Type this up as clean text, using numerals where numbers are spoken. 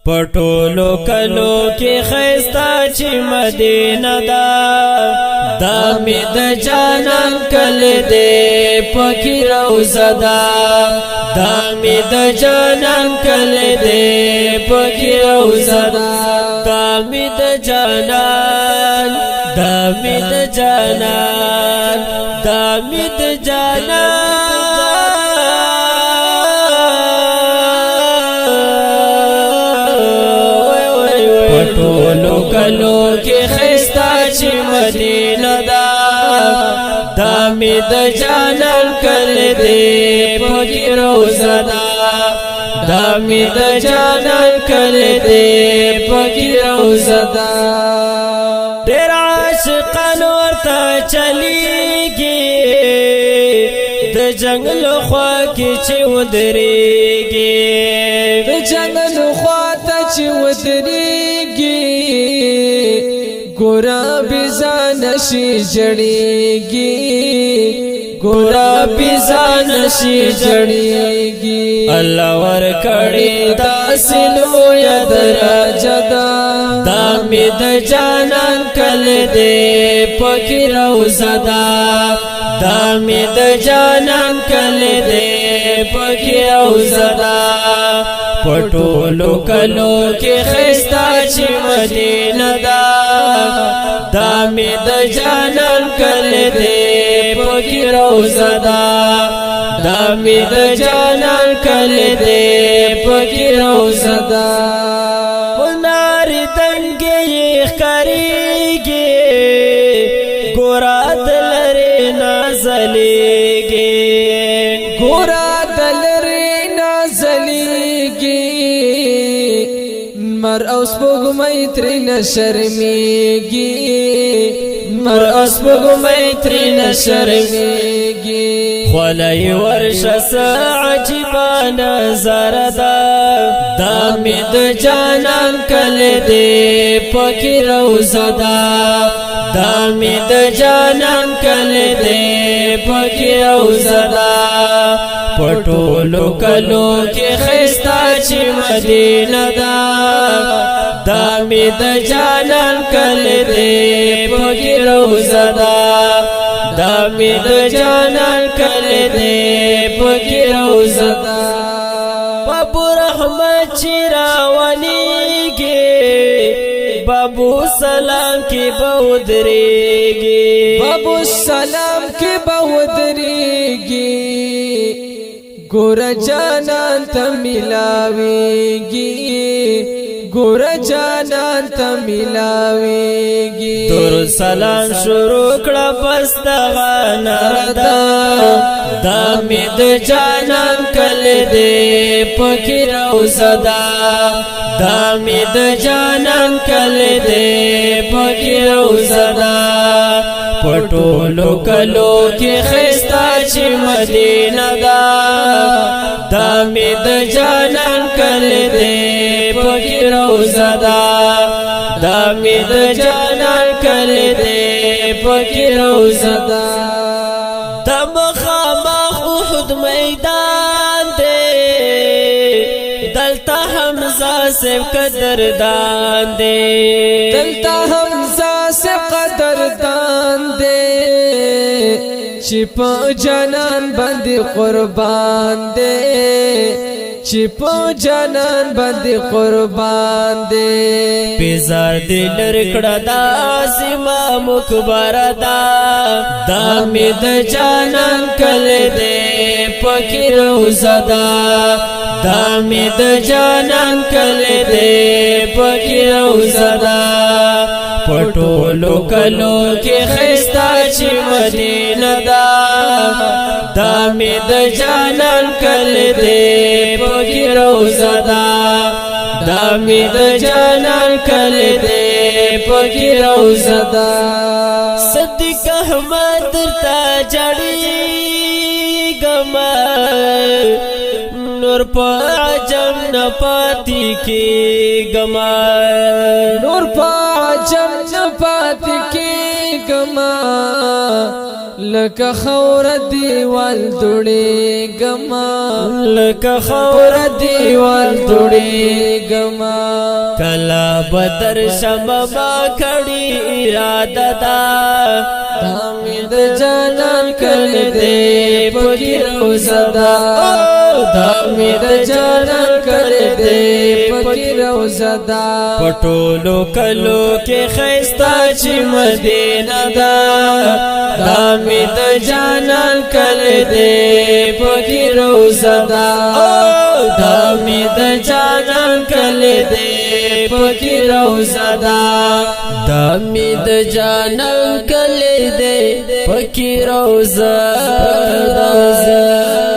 پټولو کلو کې خيستا چې مدینه دا دامي د جانان کله دې پکې روزه دا دامي د جانان کله دې پکې روزه دا دامي د جانان دامي د جانان دامي د جانان پټولو کلو کې خيستا چې مدینه دا دامي د جانان کله دې پکې روزه دا دامي د جانان کله دې پکې روزه دا ډېر عاشقان ورته چلیږي د جنگل خوا کې چې ودرېږي د جنگل خوا ته چې ودرېږي ګورا بيزان شي جړېږي ګورا بيزان شي جړېږي الله ور کړی داسې لویه درجه ده دامي د جانان کله دې پکې روزه ده دامي د جانان کله دې پکې روزه ده پټولو کلو کې خيستا چې مدینه دا دامي د جانان کله دې پکې روزه دا دامي د جانان کله دې پکې روزه دا ونار دنګي ښکاریږي ګورا دلري نازلېږي ګورا دلري نازلېږي مر اوس پګمې ترې نشرمېږي مر اوس پګمې ترې نشرمېږي خولای ورشه عجیب نظر ده دامي د جانان کله دې پکې روزه ده دامي د جانان کله دې پکې روزه ده پټولو کلو کې خيستا چې مدینه دا دامي د جانان کله دې پکې روزه دا دامي د جانان کله دې پکې روزه دا بابو رحمت چیراونیږي بابو سلام کې بودريږي بابو سلام کې بودريږي ګور جانان ته ملاويږي ګور جانان ته ملاويږي تور سلام شروع کړه پس دغه نردا دامي د جانان کله دې پکې روزه دا دامي د جانان کله دې پکې روزه دا پټولو کلو کې خيستا چې مدینه دا دامي د جانان کله دې پکې روزه دا دامي د جانان کله دې پکې روزه دا مخامخ احد میدان دې دلته حمزه سے قدردان دې دلته حمزه سے قدردان دې چې په جانان باندې قربان دې چې په جانان باندې قربان دې پیزار دې لرکړه دا سیما مکبر دا دامي د جانان کله دې پکې روزه دا دامي د جانان کله دې پکې روزه دا پټولو کلو کې خيستا چې مدینه دا دامي د جانان کله دې پکې روزه دا دامي د جانان کله دې پکې روزه دا صدیق احمد تا جړی ګما نور په عجم نه پاتې کې ګما نور په عجم نه پاتې کې ګما لکه خور دیوال دوڑی گما لکه خور دیوال دوڑی گما کلا بدر شمما کړي اراده دا دامد جانان کل دے پکی روزہ دا دامد جانان کل دے پکی روزہ دا پټولو کلو کې خيستا چې مدینه دا دامد جانان کل دے پکی روزہ دا دامد جانان کل دے پکی روزہ دا دامد جانان کل دے پکی روزہ دا